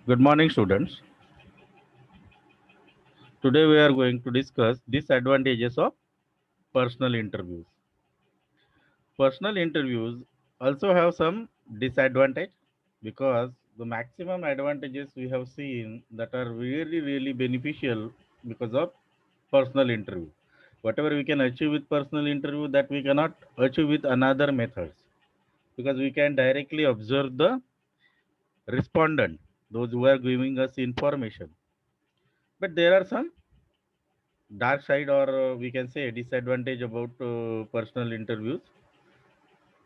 Good morning, students. Today we are going to discuss disadvantages of personal interviews. Personal interviews also have some disadvantage because the maximum advantages we have seen that are really beneficial because of personal interview. Whatever we can achieve with personal interview that we cannot achieve with another methods because we can directly observe the respondent, those who are giving us information. But there are some dark side or we can say disadvantage about personal interviews.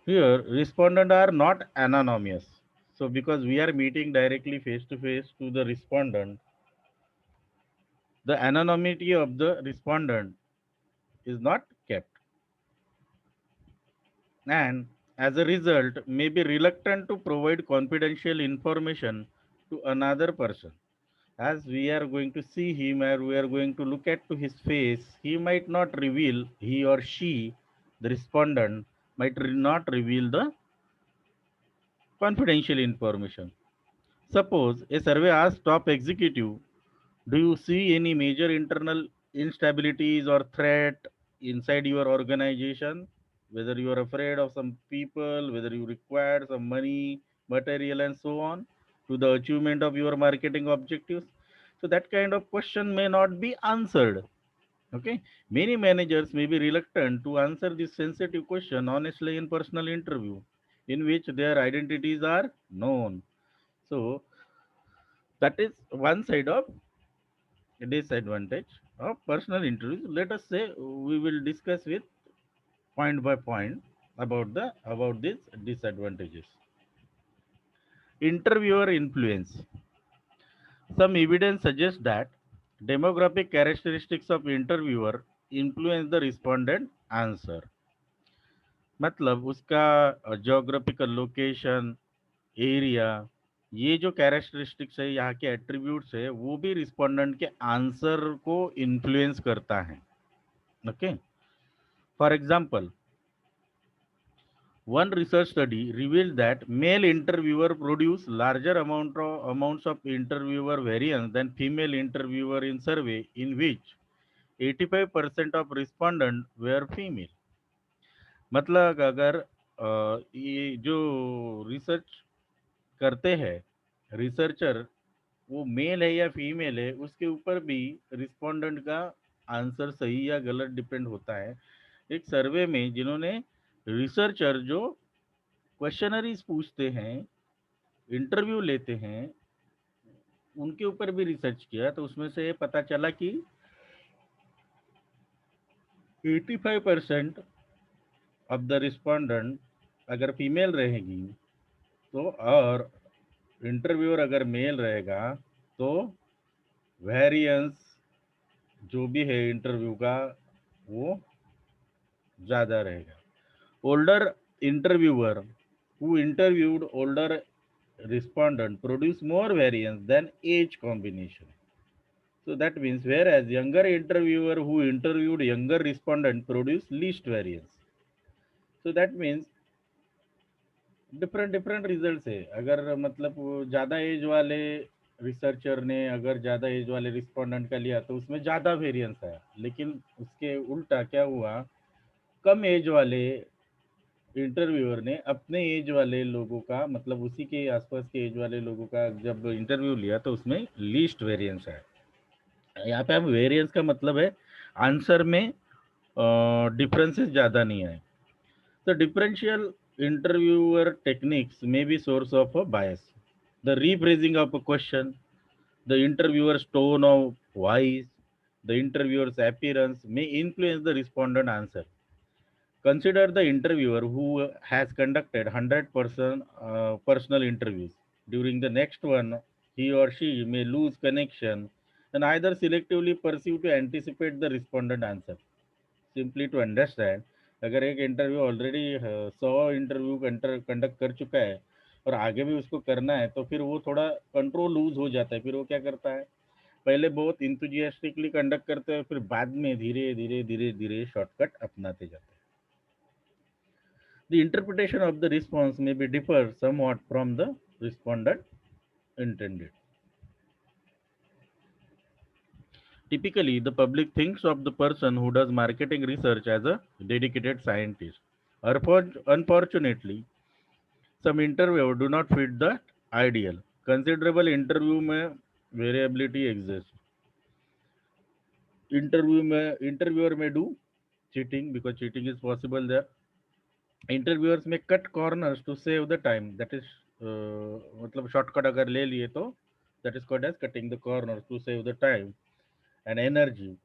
Here respondent are not anonymous, so because we are meeting directly face to face to the respondent, the anonymity of the respondent is not kept, and as a result may be reluctant to provide confidential information to another person. As we are going to see him or we are going to look at to his face, he might not reveal, he or she, the respondent, might not reveal the confidential information. Suppose a survey asks top executive, do you see any major internal instabilities or threat inside your organization, whether you are afraid of some people, whether you require some money, material, and so on to the achievement of your marketing objectives? So that kind of question may not be answered. Okay, many managers may be reluctant to answer this sensitive question honestly in personal interview, in which their identities are known. So that is one side of disadvantage of personal interviews. Let us say we will discuss with point by point about these disadvantages. Interviewer influence. Some evidence suggests that demographic characteristics of interviewer influence the respondent answer. मतलब उसका geographical location, area, ये जो characteristics है, यहाँ के attributes है, वो भी रिस्पोंडेंट के आंसर को इन्फ्लुएंस करता है. Okay, for example, one research study revealed that male interviewer produce larger amounts of interviewer variance than female interviewer in survey in which 85% of respondents were female. मतलब अगर ये जो रिसर्च करते हैं रिसर्चर, वो मेल है या फीमेल है, उसके ऊपर भी रिस्पोंडेंट का आंसर सही या गलत डिपेंड होता है. एक सर्वे में जिन्होंने रिसर्चर जो क्वेश्चनरीज पूछते हैं, इंटरव्यू लेते हैं, उनके ऊपर भी रिसर्च किया, तो उसमें से पता चला कि 85% ऑफ द रिस्पोंडेंट अगर फीमेल रहेगी, तो और इंटरव्यूअर अगर मेल रहेगा, तो वेरिएंस जो भी है इंटरव्यू का वो ज़्यादा रहेगा. Older interviewer who interviewed older respondent produce more variance than age combination. So that means whereas younger interviewer who interviewed younger respondent produce least variance. So that means different results है. अगर मतलब वो ज़्यादा as वाले researcher ने अगर ज़्यादा as वाले रिस्पोंडेंट का लिया तो उसमें ज़्यादा वेरिएंस आया, लेकिन उसके उल्टा क्या हुआ, कम एज वाले इंटरव्यूअर ने अपने एज वाले लोगों का, मतलब उसी के आसपास के एज वाले लोगों का जब इंटरव्यू लिया तो उसमें लीस्ट वेरिएंस आया. यहाँ पे अब वेरिएंस का मतलब है आंसर में डिफरेंसेस ज़्यादा नहीं आए. तो differential interviewer techniques may be source of a bias. The rephrasing of a question, the interviewer's tone of voice, the interviewer's appearance may influence the respondent answer. Consider the interviewer who has conducted 100% personal interviews. During the next one, he or she may lose connection and either selectively pursue to anticipate the respondent answer. Simply to understand, अगर एक interview already 100 interview conduct कर चुका है और आगे भी उसको करना है, तो फिर वो थोड़ा कंट्रोल लूज हो जाता है. फिर वो क्या करता है, पहले बहुत इंथुजियास्टिकली कंडक्ट करते हैं, फिर बाद में धीरे धीरे धीरे धीरे शॉर्टकट अपनाते जाते हैं. The interpretation of the response may be differ somewhat from the respondent intended. Typically, the public thinks of the person who does marketing research as a dedicated scientist. Unfortunately, some interviewers do not fit that ideal. Considerable interview में variability exists. Interviewer may do cheating because cheating is possible there. Interviewers may cut corners to save the time. That is मतलब shortcut अगर ले लिए तो that is called as cutting the corners to save the time and energy.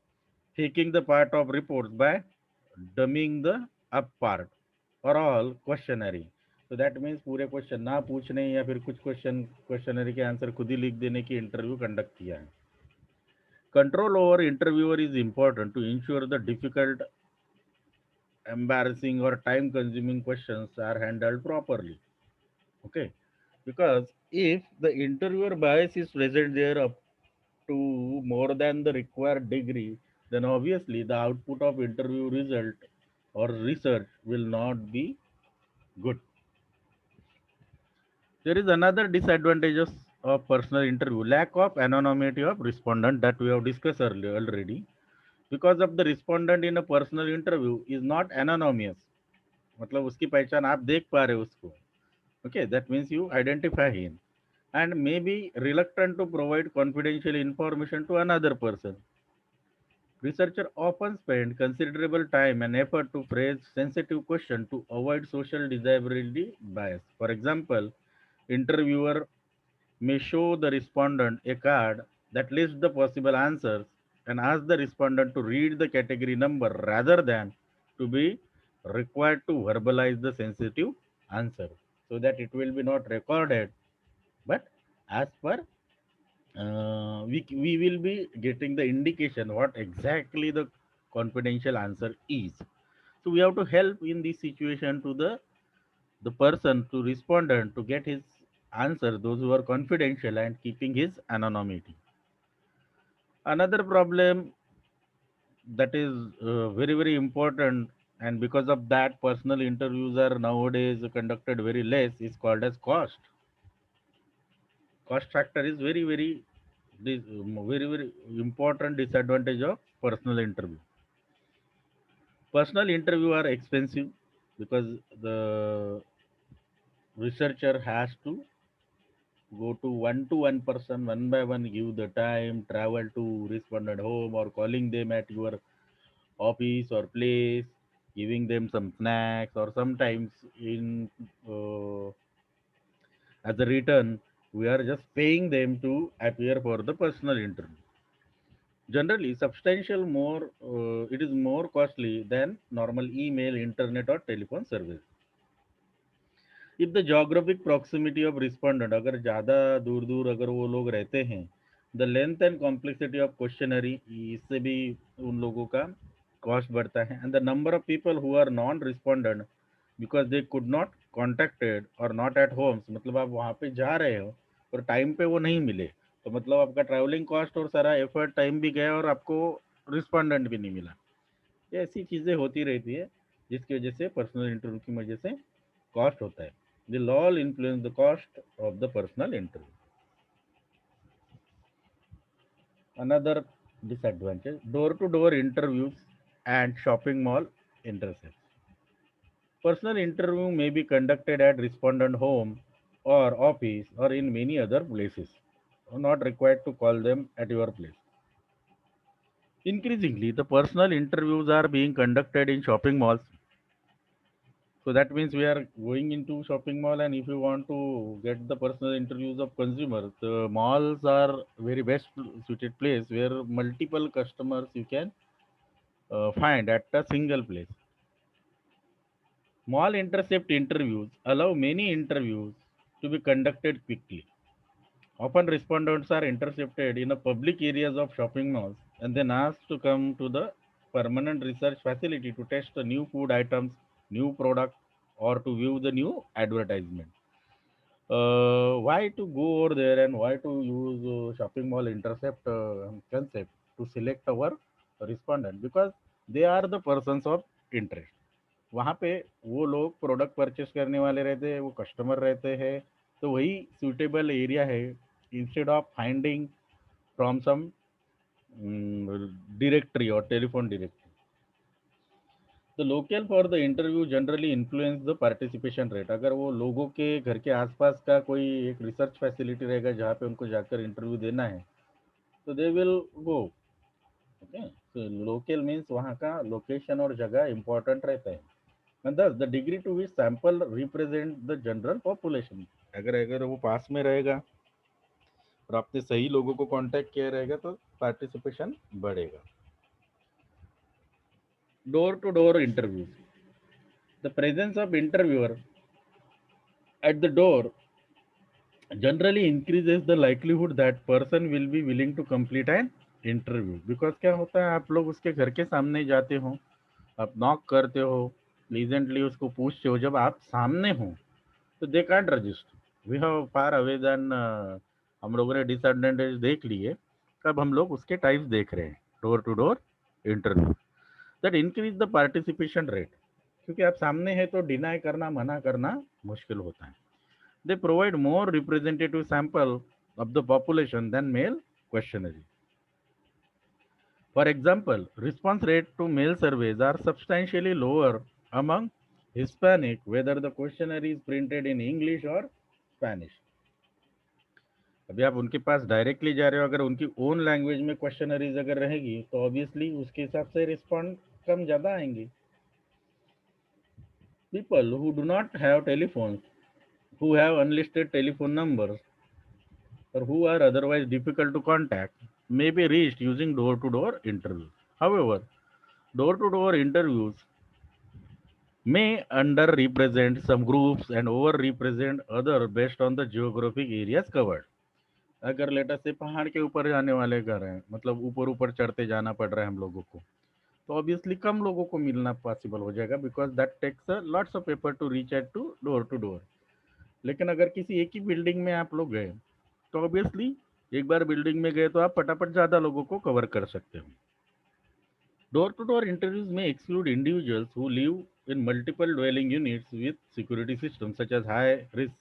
Taking the part of reports by dumbing the up part or all questionnaire. तो that means पूरे question ना पूछने या फिर कुछ क्वेश्चनरी के आंसर खुद ही लिख देने की इंटरव्यू कंडक्ट किया है. Control over interviewer is important to ensure the difficult, embarrassing or time consuming questions are handled properly. Okay, because if the interviewer bias is present there up to more than the required degree, then obviously the output of interview result or research will not be good. There is another disadvantages of personal interview, lack of anonymity of respondent that we have discussed earlier already. Because of the respondent in a personal interview is not anonymous, मतलब उसकी पहचान आप देख पा रहे हो उसको. Okay, that means you identify him and may be reluctant to provide confidential information to another person. Researchers often spend considerable time and effort to phrase sensitive questions to avoid social desirability bias. For example, interviewer may show the respondent a card that lists the possible answers and ask the respondent to read the category number rather than to be required to verbalize the sensitive answer, so that it will be not recorded, but as per we will be getting the indication what exactly the confidential answer is. So we have to help in this situation to the person to respondent to get his answer those who are confidential and keeping his anonymity. Another problem that is very important, and because of that personal interviews are nowadays conducted very less, is called as cost factor is very important disadvantage of personal interview. Personal interview are expensive because the researcher has to one person one by one, give the time, travel to respondent home or calling them at your office or place, giving them some snacks, or sometimes in as a return we are just paying them to appear for the personal interview. Generally substantial more, it is more costly than normal email, internet or telephone service. If the geographic proximity of respondent, अगर ज़्यादा दूर दूर अगर वो लोग रहते हैं, the length and complexity of questionnaire, इससे भी उन लोगों का कॉस्ट बढ़ता है, and the number of people who are non respondent because they could not contacted or not at homes, मतलब आप वहाँ पे जा रहे हो और टाइम पे वो नहीं मिले, तो मतलब आपका ट्रैवलिंग कॉस्ट और सारा एफर्ट टाइम भी गया और आपको रिस्पोंडेंट भी नहीं मिला. ये ऐसी चीज़ें होती रहती है जिसकी वजह से पर्सनल इंटरव्यू की वजह से कॉस्ट होता है. Will all influence the cost of the personal interview. Another disadvantage, door to door interviews and shopping mall intercepts. Personal interview may be conducted at respondent home or office or in many other places. You are not required to call them at your place. Increasingly, the personal interviews are being conducted in shopping malls. So that means we are going into shopping mall, and if you want to get the personal interviews of consumers, the malls are very best suited place where multiple customers you can find at a single place. Mall intercept interviews allow many interviews to be conducted quickly. Often respondents are intercepted in a public areas of shopping malls and then asked to come to the permanent research facility to test the new food items, new product, or to view the new advertisement. Why to go over there and why to use shopping mall intercept concept to select our respondent? Because they are the persons of interest. वहाँ पे वो लोग product purchase करने वाले रहते हैं, वो customer रहते हैं, तो वही सूटेबल एरिया है. Instead of finding from some directory or telephone directory. The local for the interview generally influence the participation rate. अगर वो लोगों के घर के आसपास का कोई एक रिसर्च फैसिलिटी रहेगा जहाँ पे उनको जाकर इंटरव्यू देना है, तो they will go. Okay, so local means वहाँ का लोकेशन और जगह इंपॉर्टेंट रहता है. And thus the degree to which sample represent the general population. अगर अगर वो पास में रहेगा और आपने सही लोगों को कांटेक्ट किया रहेगा तो पार्टिसिपेशन बढ़ेगा. Door to door interviews. The presence of interviewer at the door generally increases the likelihood that person will be willing to complete an interview. Because क्या होता है, आप लोग उसके घर के सामने जाते हो, आप नॉक करते हो, प्लीजेंटली उसको पूछते हो, जब आप सामने हो तो they can't register. We have far away then. हम लोगों ने डिसएडवांटेज देख लिए, अब हम लोग उसके टाइप्स देख रहे हैं. Door to door interview that increase the participation rate. क्योंकि आप सामने हैं तो डिनाई करना, मना करना मुश्किल होता है. They provide more representative sample of the population than male questionnaire. For example, response rate to male surveys are substantially lower among Hispanic, whether the questionnaire is printed in English or Spanish. अभी आप उनके पास directly जा रहे हो, अगर उनकी own language में questionnaires अगर रहेगी तो ऑब्वियसली उसके हिसाब से रिस्पॉन्ड कम ज़्यादा आएंगे. People who do not have telephones, who have unlisted telephone numbers, or who are otherwise difficult to contact may be reached using door to door interviews. However, door to door interviews may underrepresent some groups and overrepresent other based on the geographic areas covered. अगर letter से पहाड़ के ऊपर जाने वाले घर हैं, मतलब ऊपर ऊपर चढ़ते जाना पड़ रहा है हम लोगों को, तो ऑब्वियसली कम लोगों को मिलना पॉसिबल हो जाएगा, because that takes lots of paper to reach at to door. लेकिन अगर किसी एक ही बिल्डिंग में आप लोग गए तो ऑब्वियसली एक बार बिल्डिंग में गए तो आप फटाफट ज़्यादा लोगों को कवर कर सकते हो. डोर टू डोर इंटरव्यूज में exclude individuals who live in multiple dwelling units with security systems such as high risk,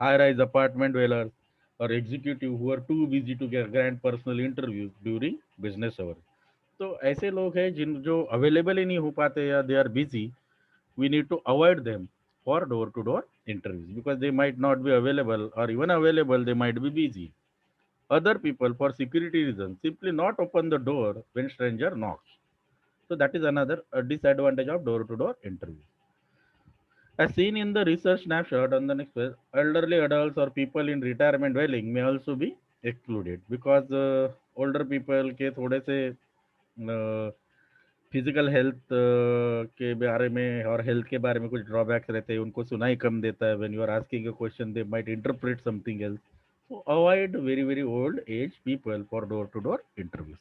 high rise apartment dwellers or executive who are too busy to grant personal interviews during business hours. तो ऐसे लोग हैं जिन जो available ही नहीं हो पाते या they are busy, we need to avoid them for door to door interviews because they might not be available, or even available they might be busy. Other people for security reasons simply not open the door when stranger knocks. So that is another disadvantage of door to door interview. As seen in the research snapshot on the next page, elderly adults or people in retirement dwelling may also be excluded because older people के थोड़े से physical health के बारे में और health के बारे में कुछ ड्रॉबैक्स रहते हैं, उनको सुनाई कम देता है. When you are asking a question they might interpret something else. So avoid very very old age people for door to door interviews.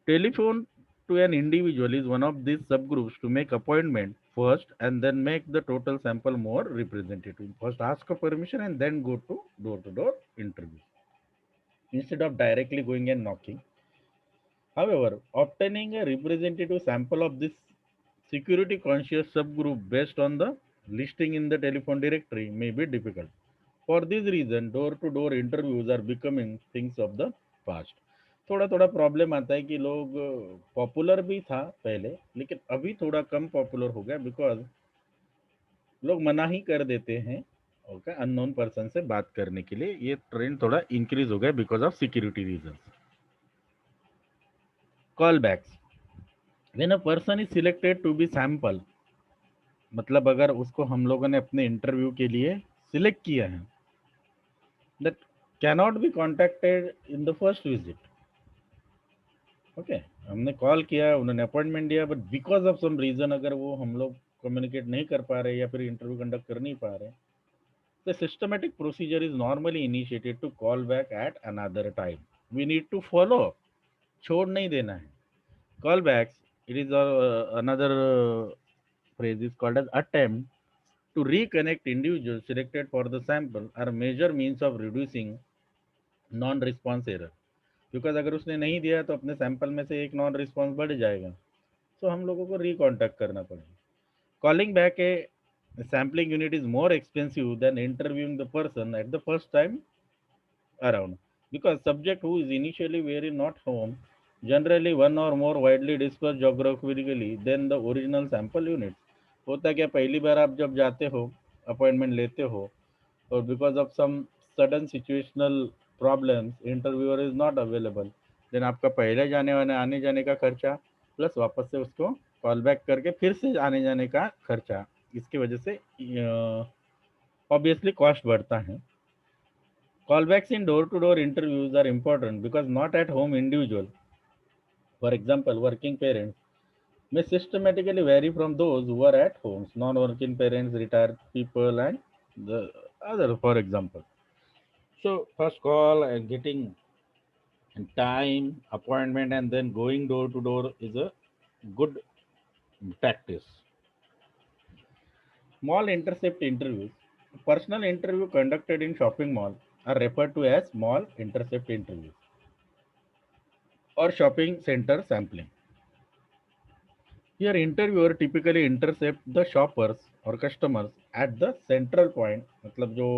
Telephone to an individual is one of these subgroups to make appointment first and then make the total sample more representative. First ask for permission and then go to door interview instead of directly going and knocking. However, obtaining a representative sample of this security conscious subgroup based on the listing in the telephone directory may be difficult. For this reason, door to door interviews are becoming things of the past. थोड़ा थोड़ा problem आता है कि लोग popular भी था पहले, लेकिन अभी थोड़ा कम पॉपुलर हो गया बिकॉज लोग मना ही कर देते हैं ओके अननोन पर्सन से बात करने के लिए. ये ट्रेंड थोड़ा इंक्रीज हो गया because of security reason. Call backs. When a person is selected to be sample, मतलब अगर उसको हम लोगों ने अपने इंटरव्यू के लिए सिलेक्ट किया है, that cannot be contacted in the first visit. Okay, हमने कॉल किया, उन्होंने अपॉइंटमेंट दिया, but because of some reason अगर वो हम लोग कम्युनिकेट नहीं कर पा रहे या फिर इंटरव्यू कंडक्ट कर नहीं पा रहे, the systematic procedure is normally initiated to call back at another time. We need to follow, छोड़ नहीं देना है. Call backs, it is another phrase is called as attempt to reconnect individuals selected for the sample are major means of reducing non response error. Because अगर उसने नहीं दिया तो अपने सैंपल में से एक नॉन रिस्पॉन्स बढ़ जाएगा, तो हम लोगों को रिकॉन्टैक्ट करना पड़ेगा. Calling back A sampling unit is more expensive than interviewing the person at the first time around. because subject who is initially very not home generally one or more widely dispersed geographically than the original sample units. होता क्या, पहली बार आप जब जाते हो, appointment लेते हो, और because of some sudden situational problems interviewer is not available, then आपका पहले जाने वाले आने जाने का खर्चा प्लस वापस से उसको कॉल बैक करके फिर से आने जाने का खर्चा, इसकी वजह से ऑब्वियसली कॉस्ट बढ़ता है. Callbacks in door-to-door interviews are important because not at home individual, for example, working parents, may systematically vary from those who are at homes, non-working parents, retired people, and the other, for example. So first call and getting time, appointment, and then going door to door is a good practice. Mall intercept interviews. Personal interview conducted in shopping mall are referred to as mall intercept interviews or shopping center sampling. Here, interviewer typically intercept the shoppers or customers at the central point, मतलब जो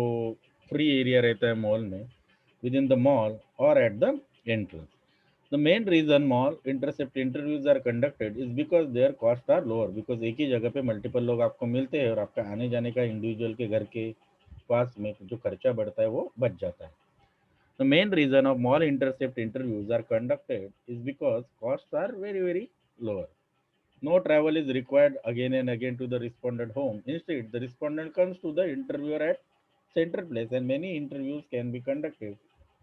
free area रहता है mall में, within the mall or at the entrance. The main reason mall intercept interviews are conducted is because their costs are lower, because एक ही जगह पे multiple लोग आपको मिलते हैं और आपका आने जाने का individual के घर के पास में जो खर्चा बढ़ता है वो बच जाता है. The main reason of mall intercept interviews are conducted is because costs are very lower. No travel is required again and again to the respondent home. Instead, the respondent comes to the interviewer at center place, and many interviews can be conducted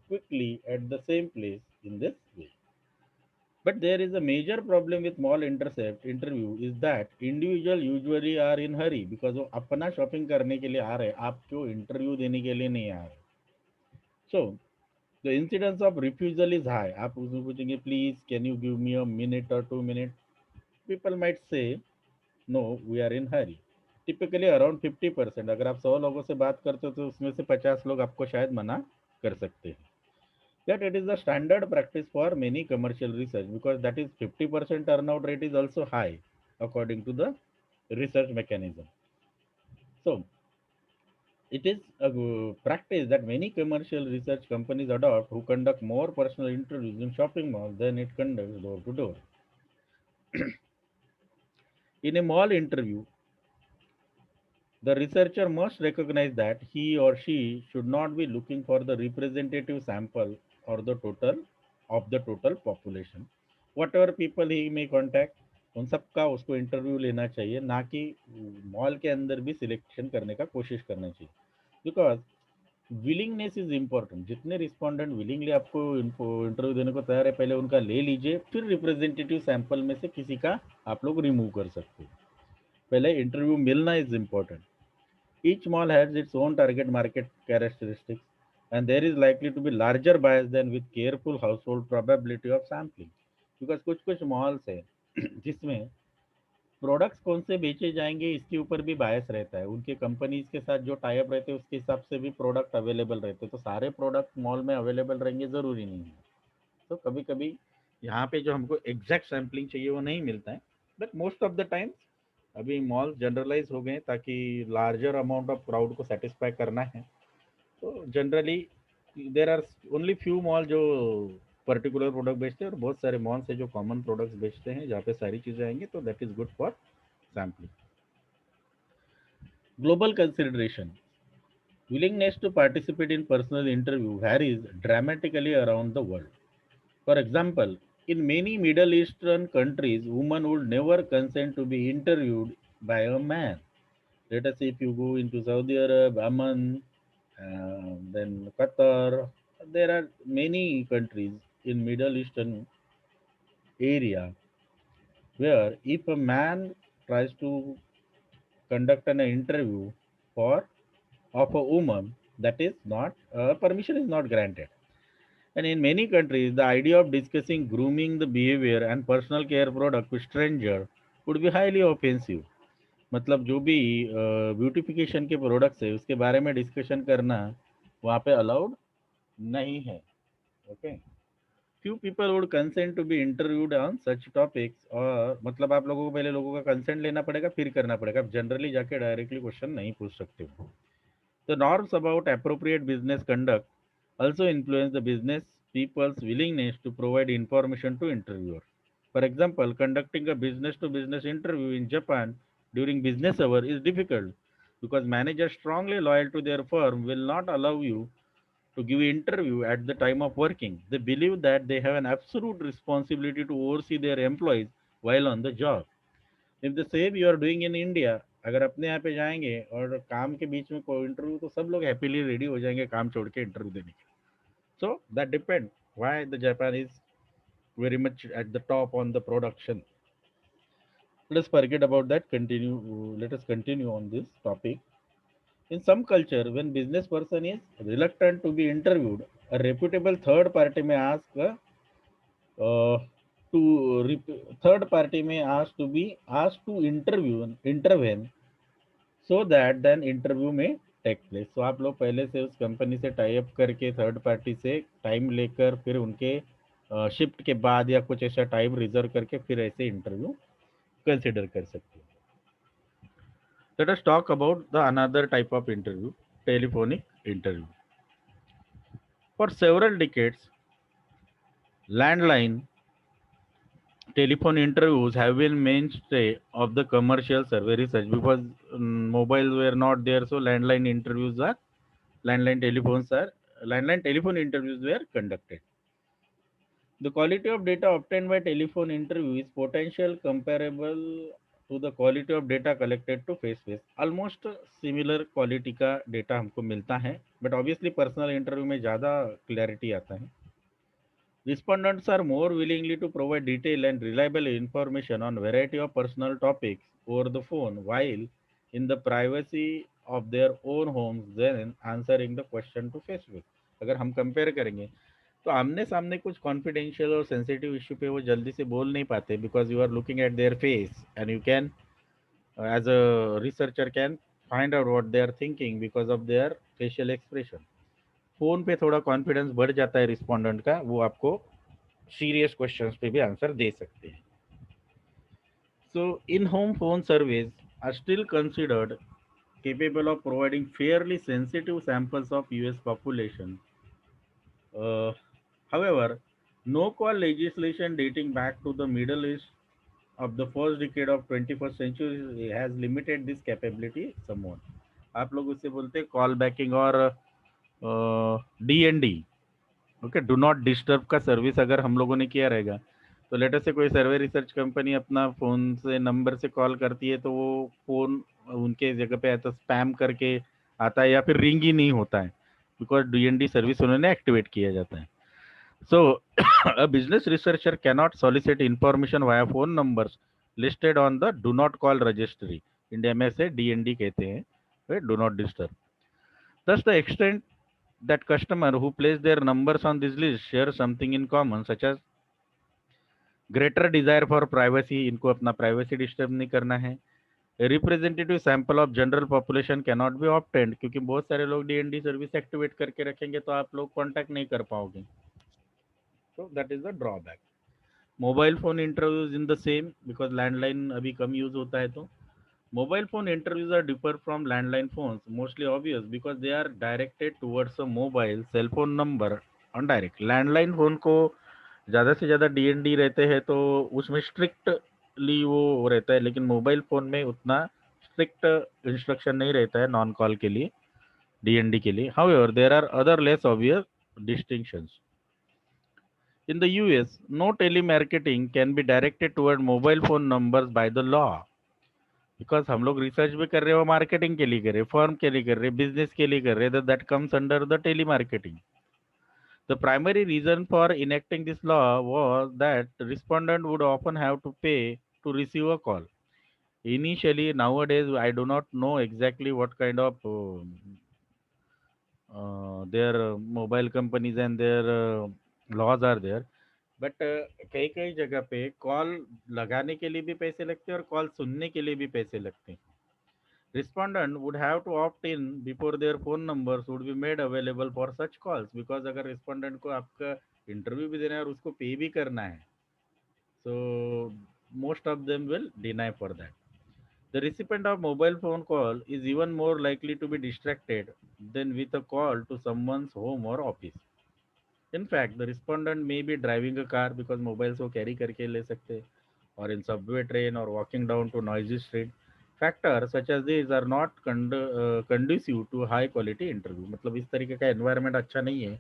quickly at the same place in this way. But there is a major problem with mall intercept interview is that individual usually are in hurry because वो अपना shopping करने के लिए आ रहे हैं, आपको interview देने के लिए नहीं आ रहे. So the incidence of refusal is high. आप उसमें पूछेंगे please can you give me a minute और 2 minute, people might say no we are in hurry. Typically around 50%, अगर आप 100 लोगों से बात करते हो तो उसमें से 50 लोग आपको शायद मना कर सकते हैं. Yet it is the standard practice for many commercial research because that is 50% turnout rate is also high according to the research mechanism. So it is a practice that many commercial research companies adopt who conduct more personal interviews in shopping malls than it conducts door to door. In a mall interview, the researcher must recognize that he or she should not be looking for the representative sample or the total of the total population. Whatever people he may contact, उन सबका उसको interview लेना चाहिए, ना कि mall के अंदर भी सिलेक्शन करने का कोशिश करना चाहिए. Because willingness is important. जितने रिस्पॉन्डेंट विलिंगली आपको इंटरव्यू देने को तैयार है, पहले उनका ले लीजिए, फिर रिप्रेजेंटेटिव सैंपल में से किसी का आप लोग रिमूव कर सकते हो. पहले इंटरव्यू मिलना is important. Each mall has its own target market characteristics, and there is likely to be larger bias than with careful household probability of sampling. Because कुछ कुछ malls है जिसमें प्रोडक्ट्स कौन से बेचे जाएंगे इसके ऊपर भी बायस रहता है. उनके कंपनीज के साथ जो टाई अप रहते हैं उसके हिसाब से भी प्रोडक्ट अवेलेबल रहते हैं, तो सारे प्रोडक्ट मॉल में अवेलेबल रहेंगे ज़रूरी नहीं है. तो कभी कभी यहाँ पे जो हमको एग्जैक्ट सैम्पलिंग चाहिए वो नहीं मिलता है, but most of the time अभी मॉल जनरलाइज हो गए ताकि लार्जर अमाउंट ऑफ क्राउड को सेटिस्फाई करना है. तो generally there are only few mall जो पर्टिकुलर प्रोडक्ट बेचते हैं और बहुत सारे मॉल्स है जो कॉमन प्रोडक्ट्स बेचते हैं जहाँ पे सारी चीज़ें आएंगी, तो that is good for sampling. Global consideration. Willingness to participate in personal interview varies dramatically around the world. For example, in many Middle Eastern countries, women would never consent to be interviewed by a man. Let us say if you go into Saudi Arabia, Oman, then Qatar, there are many countries in Middle Eastern area where if a man tries to conduct an interview for of a woman, that is not permission is not granted. And in many countries, the idea of discussing grooming the behavior and personal care product with stranger would be highly offensive. मतलब जो भी beautification के products है उसके बारे में discussion करना वहाँ पे अलाउड नहीं है. Okay. Few people would consent to be interviewed on such topics, और मतलब आप लोगों को पहले लोगों का कंसेंट लेना पड़ेगा फिर करना पड़ेगा. आप जनरली जाके डायरेक्टली क्वेश्चन नहीं पूछ सकते हो. The norms about appropriate business conduct also influence the business people's willingness to provide information to interviewer. For example, conducting a business to business interview in Japan during business hour is difficult because managers strongly loyal to their firm will not allow you to give interview at the time of working. They believe that they have an absolute responsibility to oversee their employees while on the job. If the same you are doing in India, अगर अपने यहाँ पे जाएंगे और काम के बीच में कोई इंटरव्यू तो सब लोग हैप्पीली रेडी हो जाएंगे काम छोड़ के इंटरव्यू देने के. So that depends why the Japan is very much at the top on the production. Let us forget about that. Let us continue on this topic. In some culture, when business person is reluctant to be interviewed, a reputable third party may ask uh, third party may ask to be asked to intervene so that then interview may take place. तो आप लोग पहले से उस company से tie up करके third party से time लेकर फिर उनके शिफ्ट के बाद या कुछ ऐसा टाइम रिजर्व करके फिर ऐसे इंटरव्यू कंसिडर कर सकते हैं. Let us talk about the another type of interview, telephonic interview. For several decades landline telephone interviews have been mainstay of the commercial survey research because mobiles were not there, so landline telephones are landline telephone interviews were conducted. The quality of data obtained by telephone interview is potential comparable to the quality of data collected to face face. Almost similar quality का data हमको मिलता है, but obviously personal interview में ज़्यादा clarity आता है. Respondents are more willingly to provide detailed and reliable information on variety of personal topics over the phone while in the privacy of their own homes than answering the question to face face. अगर हम compare करेंगे तो आमने सामने कुछ confidential और sensitive issue पे वो जल्दी से बोल नहीं पाते because you are looking at their face and you can as a researcher can find out what they are thinking because of their facial expression. Phone पे थोड़ा कॉन्फिडेंस बढ़ जाता है रिस्पोंडेंट का, वो आपको सीरियस क्वेश्चंस पे भी आंसर दे सकते हैं. So in home phone surveys are still considered capable of providing fairly sensitive samples of US population. Uh, However, no call legislation dating back to the Middle East of the first decade of 21st century has limited this capability somewhat. आप लोग उससे बोलते हैं call backing और D N D, okay, do not disturb का service अगर हम लोगों ने किया रहेगा तो लेटर से कोई सर्वे रिसर्च कंपनी अपना फ़ोन से नंबर से कॉल करती है तो वो फ़ोन उनके जगह पे आता स्पैम करके आता है या फिर रिंग ही नहीं होता है because D N D service उन्होंने एक्टिवेट किया जाता है. So, a business researcher cannot solicit information via phone numbers listed on the do not call registry. India में से DND कहते हैं, do not disturb. Thus, the extent that customer who place their numbers on this list share something in common, such as greater desire for privacy, इनको अपना privacy disturb नहीं करना है. A representative sample of general population cannot be obtained क्योंकि बहुत सारे लोग DND service activate करके रखेंगे तो आप लोग कांटेक्ट नहीं कर पाओगे. So that is the drawback. Mobile phone interviews in the same because landline अभी कम यूज होता है तो mobile phone interviews are differ from landline phones mostly obvious because they are directed towards a mobile cell phone number on direct. Landline phone को ज़्यादा से ज़्यादा DND रहते हैं तो उसमें स्ट्रिक्टली वो रहता है, लेकिन मोबाइल फ़ोन में उतना स्ट्रिक्ट इंस्ट्रक्शन नहीं रहता है नॉन कॉल के लिए, डीएनडी के लिए. However there are other less obvious distinctions. In the US, no telemarketing can be directed toward mobile phone numbers by the law. Because हम लोग रिसर्च भी कर रहे हो मार्केटिंग के लिए कर रहे, फर्म के लिए कर रहे, बिजनेस के लिए कर रहे, that comes under the telemarketing. The primary reason for enacting this law was that respondent would often have to pay to receive a call. Initially, nowadays, I do not know exactly what kind of their mobile companies and their laws are there. But कई कई जगह पे call लगाने के लिए भी पैसे लगते हैं और कॉल सुनने के लिए भी पैसे लगते हैं. Respondent would have to opt in before their phone numbers would be made available for such calls because अगर रिस्पोंडेंट को आपका इंटरव्यू भी देना है और उसको पे भी करना है so most of them will deny for that. The recipient of mobile phone call is even more likely to be distracted than with a call to someone's home or office. In fact the respondent may be driving a car because mobiles वो carry करके ले सकते हैं, or in subway train or walking down to noisy street. Factors such as these are not conducive to high quality interview. मतलब इस तरीके का environment अच्छा नहीं है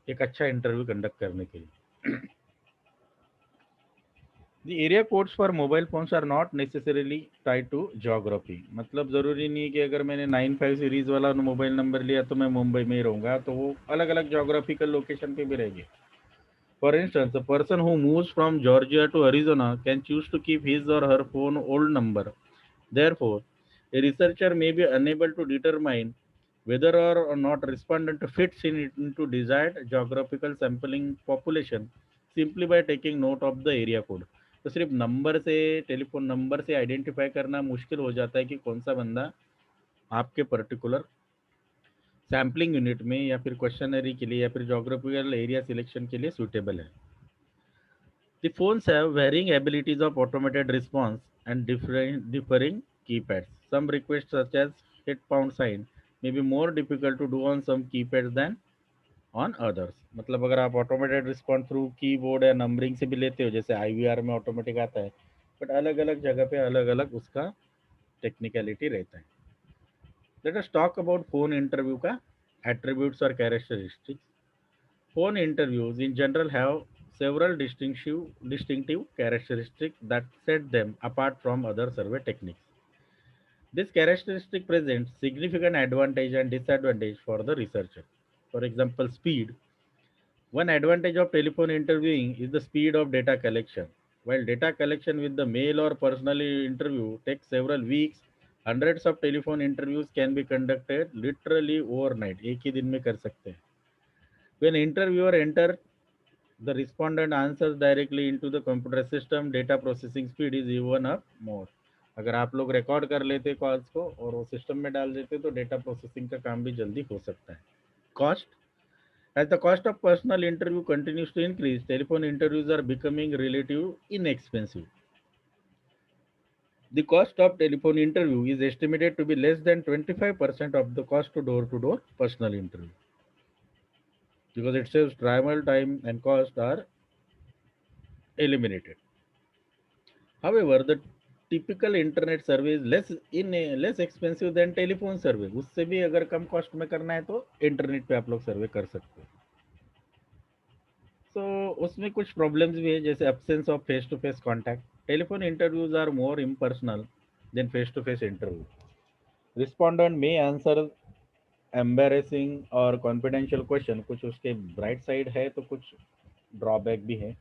एक अच्छा इंटरव्यू कंडक्ट करने के लिए. The area codes for mobile phones are not necessarily tied to geography. मतलब ज़रूरी नहीं है कि अगर मैंने 95 सीरीज वाला मोबाइल नंबर लिया तो मैं मुंबई में ही रहूँगा, तो वो अलग अलग जोग्राफिकल लोकेशन पे भी रहेंगे. For instance, a person who moves from Georgia to Arizona can choose to keep his or her phone old number. Therefore, a researcher may be unable to determine whether or not respondent fits into desired geographical sampling population simply by taking note of the area code. तो सिर्फ number से, telephone number से identify करना मुश्किल हो जाता है कि कौन सा बंदा आपके पर्टिकुलर सैम्पलिंग यूनिट में या फिर क्वेश्चनरी के लिए या फिर जोग्राफिकल एरिया सिलेक्शन के लिए सूटेबल है. The phones have varying abilities of automated response and differing keypads. Some requests, such as hit pound sign, may be more difficult to do on some keypads than on others. मतलब अगर आप automated response through keyboard या numbering से भी लेते हो, जैसे IVR में ऑटोमेटिक आता है, बट अलग अलग जगह पे अलग अलग उसका टेक्निकलिटी रहता है. Let us talk about phone interview का एट्रीब्यूट्स और characteristics. Phone interviews in general have several distinctive characteristics that set them apart from other survey techniques. This characteristic presents significant advantage and disadvantage for the researcher. For example, speed. One advantage of telephone interviewing is the speed of data collection. While data collection with the mail or personal interview takes several weeks, hundreds of telephone interviews can be conducted literally overnight. एक ही दिन में कर सकते हैं. When interviewer enter the respondent answers directly into the computer system, data processing speed is even up more. अगर आप लोग record कर लेते कॉल्स को और वो सिस्टम में डाल देते तो डेटा प्रोसेसिंग का काम भी जल्दी हो सकता है. Cost. As the cost of personal interview continues to increase, telephone interviews are becoming relatively inexpensive. The cost of telephone interview is estimated to be less than 25% of the cost to door personal interview, because it saves travel time and cost are eliminated. However, the typical internet survey is less expensive than telephone survey. उससे भी अगर कम cost में करना है तो internet पे आप लोग सर्वे कर सकते हो. तो उसमें कुछ प्रॉब्लम्स भी है, जैसे absence of face to face contact. Telephone interviews are more impersonal than face to face interview. Respondent may answer embarrassing और confidential question. कुछ उसके ब्राइट साइड है तो कुछ ड्रॉबैक भी है.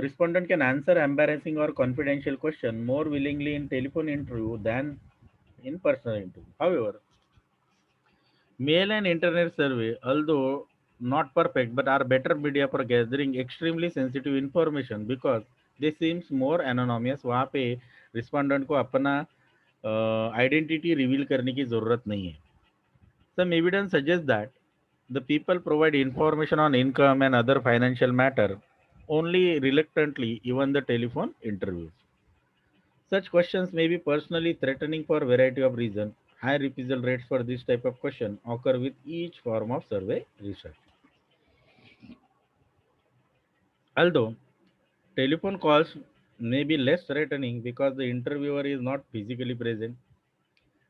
Respondent can answer embarrassing or confidential question more willingly in telephone interview than in personal interview. However, mail and internet survey, although not perfect, but are better media for gathering extremely sensitive information because they seems more anonymous. वहाँ पे respondent को अपना identity reveal करने की ज़रूरत नहीं है. Some evidence suggests that the people provide information on income and other financial matter only reluctantly, even the telephone interviews. Such questions may be personally threatening for a variety of reasons. High refusal rates for this type of question occur with each form of survey research. Although telephone calls may be less threatening because the interviewer is not physically present,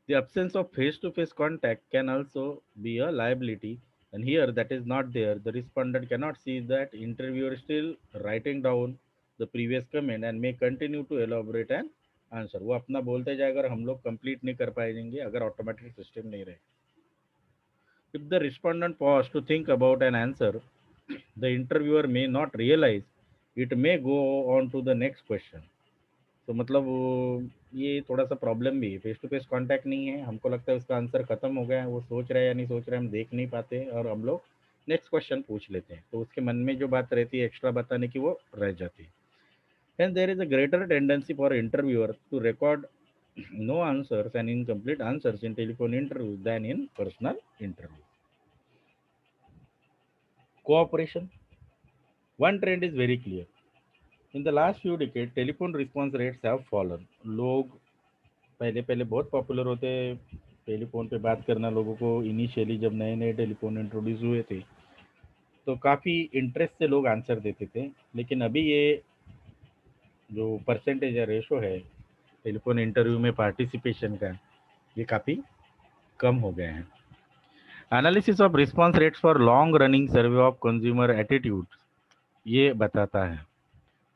the absence of face to face contact can also be a liability. And here that is not there. The respondent cannot see that interviewer is still writing down the previous comment and may continue to elaborate an answer. वो अपना बोलते जाएगा और हम लोग complete नहीं कर पाएंगे अगर ऑटोमेटिक सिस्टम नहीं रहे. If the respondent pause to think about an answer, the interviewer may not realize it may go on to the next question. तो मतलब ये थोड़ा सा प्रॉब्लम भी है. फेस टू फेस कांटेक्ट नहीं है, हमको लगता है उसका आंसर खत्म हो गया है, वो सोच रहा है या नहीं सोच रहा है हम देख नहीं पाते और हम लोग नेक्स्ट क्वेश्चन पूछ लेते हैं, तो उसके मन में जो बात रहती है एक्स्ट्रा बताने की वो रह जाती है. Hence, there is a greater tendency for interviewers to record no answers and incomplete answers in telephone interviews than in personal interviews. Cooperation. One trend is very clear. In the last few decades, telephone response rates have fallen. लोग पहले पहले बहुत popular होते telephone पे बात करना लोगों को. इनिशियली जब नए नए टेलीफोन इंट्रोड्यूस हुए थे तो काफ़ी इंटरेस्ट से लोग आंसर देते थे, लेकिन अभी ये जो परसेंटेज या रेशो है टेलीफोन इंटरव्यू में पार्टिसिपेशन का, ये काफ़ी कम हो गए हैं। Analysis of response rates for long running survey of consumer attitude ये बताता है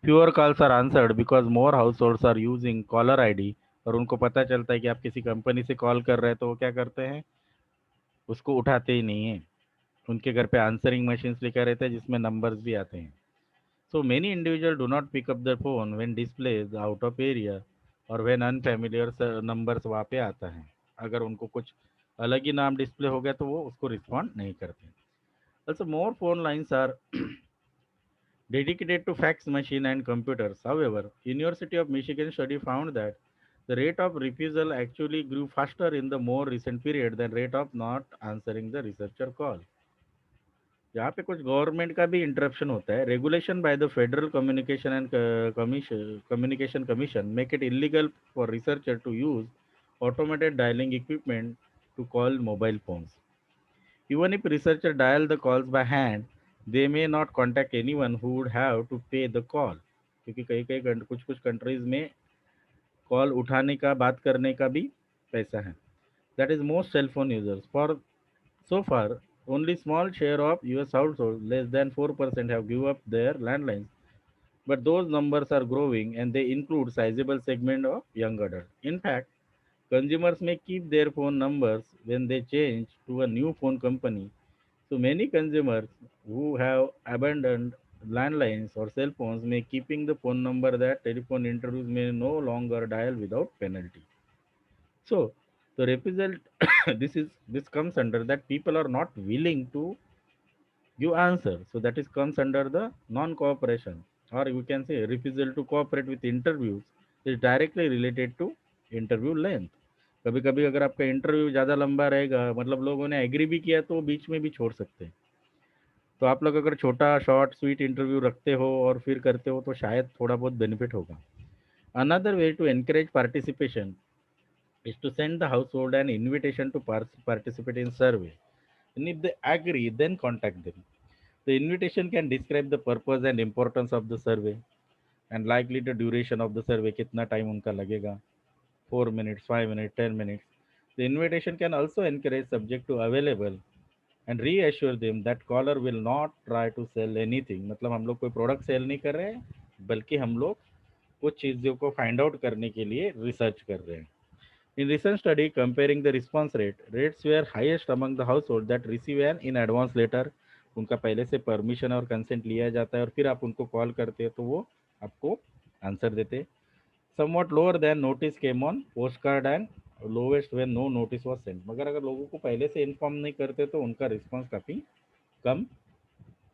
fewer calls are answered because more households are using caller ID. और उनको पता चलता है कि आप किसी कंपनी से कॉल कर रहे हैं, तो वो क्या करते हैं, उसको उठाते ही नहीं है। उनके घर पे आंसरिंग मशीन्स लिखा रहता है जिसमें नंबर्स भी आते हैं। So many individual do not pick up the phone when display is out of area और व्हेन अनफैमिलियर नंबर्स वहाँ पे आता है। अगर उनको कुछ अलग ही नाम डिस्प्ले हो गया तो वो उसको रिस्पॉन्ड नहीं करते। Also, more phone lines are dedicated to fax machine and computers. However, University of Michigan study found that the rate of refusal actually grew faster in the more recent period than rate of not answering the researcher call. यहाँ पे कुछ government का भी interruption होता है। Regulation by the federal communication and communication commission make it illegal for researcher to use automated dialing equipment to call mobile phones. Even if researchers dial the calls by hand, they may not contact anyone who would have to pay the call. क्योंकि कई कई कुछ कुछ countries में call उठाने का, बात करने का भी पैसा है। That is most cell phone users for so far only small share of US households, less than 4%, have give up their landlines, but those numbers are growing and they include sizable segment of young adults. In fact, consumers may keep their phone numbers when they change to a new phone company. So many consumers who have abandoned landlines or cell phones may keeping the phone number that telephone interviews may no longer dial without penalty. So the result this comes under that people are not willing to give answer. So that is comes under the non-cooperation, or you can say refusal to cooperate with interviews is directly related to interview length. कभी कभी अगर आपका interview ज़्यादा लंबा रहेगा, मतलब लोगों ने एग्री भी किया तो बीच में भी छोड़ सकते हैं। तो आप लोग अगर छोटा शॉर्ट स्वीट इंटरव्यू रखते हो और फिर करते हो तो शायद थोड़ा बहुत बेनिफिट होगा। Another way to encourage participation is to send the household an invitation to participate in survey. And if they agree, then contact them. The invitation can describe the purpose and importance of the survey and likely the duration of the survey, कितना time उनका लगेगा, 4 minutes, 5 minutes, 10 minutes. The invitation can also encourage subject to available and reassure them that caller will not try to sell anything. मतलब हम लोग कोई product cell नहीं कर रहे हैं, बल्कि हम लोग कुछ चीज़ों को फाइंड आउट करने के लिए रिसर्च कर रहे हैं। In recent study comparing the response rate, rates were highest among the household that receive an in advance letter. उनका पहले से परमिशन और कंसेंट लिया जाता है और फिर आप उनको कॉल करते हैं तो वो आपको आंसर देते। Somewhat lower than notice came on postcard and lowest when no notice was sent. मगर अगर लोगों को पहले से इन्फॉर्म नहीं करते तो उनका रिस्पॉन्स काफ़ी कम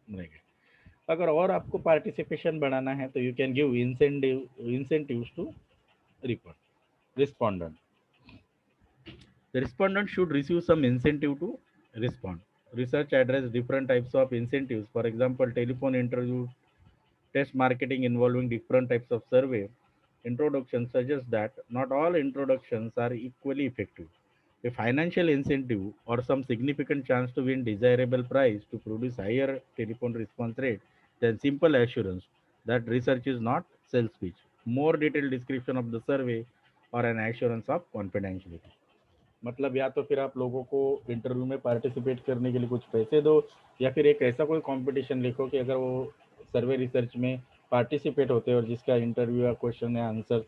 रहेगा। अगर और आपको पार्टिसिपेशन बढ़ाना है तो you can give incentives to respondent. The respondent should receive some incentive to respond. Research address different types of incentives. For example, telephone interview, test marketing involving different types of survey. Introduction suggests that not all introductions are equally effective. A financial incentive or some significant chance to win desirable prize to produce higher telephone response rate than simple assurance that research is not sales pitch. More detailed description of the survey or an assurance of confidentiality. मतलब या तो फिर आप लोगों को interview में participate करने के लिए कुछ पैसे दो, या फिर एक ऐसा कोई कंपटीशन लिखो कि अगर वो सर्वे रिसर्च में पार्टिसिपेट होते हैं और जिसका इंटरव्यू या क्वेश्चन या आंसर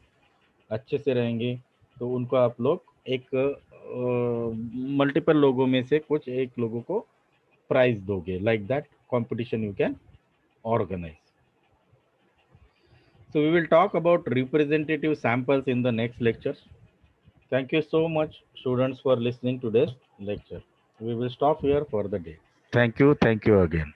अच्छे से रहेंगे तो उनको आप लोग एक मल्टीपल लोगों में से कुछ एक लोगों को प्राइज दोगे। Like that competition you can organize. So we will talk about representative samples in the next lecture. Thank you so much, students, for listening to this lecture. We will stop here for the day. Thank you. Thank you again.